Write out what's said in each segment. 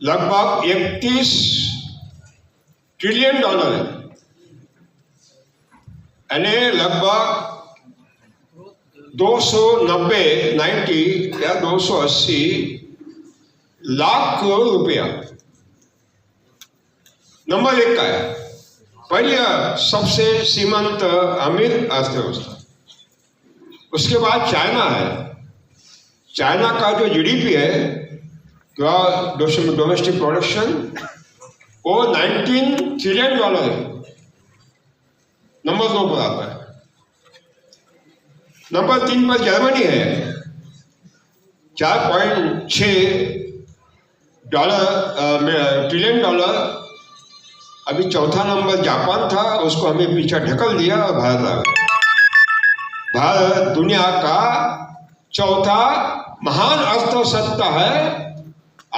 लगभग 31 trillion dollar है, यानी लगभग 290 या 280 लाख करोड़ रुपया नंबर 1 का है। पहले सबसे सीमंत अमीर अर्थव्यवस्था, उसके बाद चाइना है। चाइना का जो जीडीपी है, डोमेस्टिक प्रोडक्शन, वो 19 ट्रिलियन डॉलर है, नंबर 2 पर आता है। नंबर 3 पर जर्मनी है, 4.6 ट्रिलियन डॉलर। अभी चौथा नंबर जापान था, उसको हमें पीछे ढकल दिया और भारत आ गया। भारत दुनिया का चौथा महान अर्थव्यवस्था है,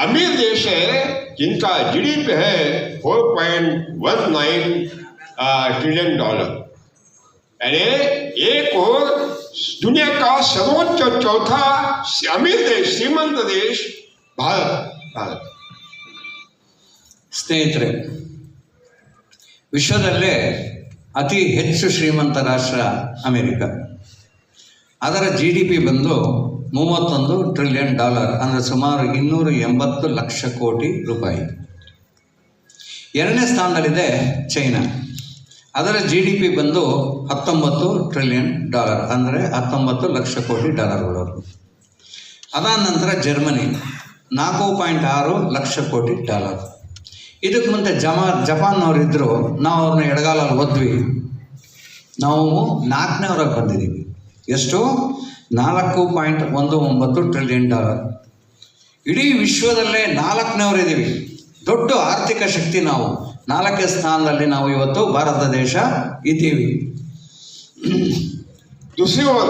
अमीर देश है, जिनका जीडीपी है 4.19 ट्रिलियन डॉलर, यानी एक और दुनिया का सर्वोच्च चौथा अमीर देश, श्रीमंत देश भारत। ಸ್ನೇಹಿತರೆ, ವಿಶ್ವದಲ್ಲೇ ಅತಿ ಹೆಚ್ಚು ಶ್ರೀಮಂತ ರಾಷ್ಟ್ರ ಅಮೆರಿಕ. ಅದರ ಜಿ ಡಿ ಪಿ ಬಂದು 31 ಟ್ರಿಲಿಯನ್ ಡಾಲರ್, ಅಂದರೆ ಸುಮಾರು 280 ಲಕ್ಷ ಕೋಟಿ ರೂಪಾಯಿ. ಎರಡನೇ ಸ್ಥಾನದಲ್ಲಿದೆ ಚೈನಾ. ಅದರ ಜಿ ಡಿ ಪಿ ಬಂದು 19 ಟ್ರಿಲಿಯನ್ ಡಾಲರ್, ಅಂದರೆ 19 ಲಕ್ಷ ಕೋಟಿ ಡಾಲರ್ಗಳು. ಅದಾದ ನಂತರ ಜರ್ಮನಿ 4.6 ಲಕ್ಷ ಕೋಟಿ ಡಾಲರ್. ಇದಕ್ಕೆ ಮುಂದೆ ಜಪಾನ್ನವರಿದ್ದರು, ನಾವು ಅವ್ರನ್ನ ಎಡಗಾಲಲ್ಲಿ ಓದ್ವಿ, ನಾವು 4ನೇವರಾಗಿ ಬಂದಿದ್ದೀವಿ. ಎಷ್ಟು? 4.19 ಟ್ರಿಲಿಯನ್ ಡಾಲರ್. ಇಡೀ ವಿಶ್ವದಲ್ಲೇ 4ನೇವರಿದ್ದೀವಿ. ದೊಡ್ಡ ಆರ್ಥಿಕ ಶಕ್ತಿ ನಾವು. 4ನೇ ಸ್ಥಾನದಲ್ಲಿ ನಾವು ಇವತ್ತು ಭಾರತ ದೇಶ ಇದ್ದೀವಿ. दूसरी ओर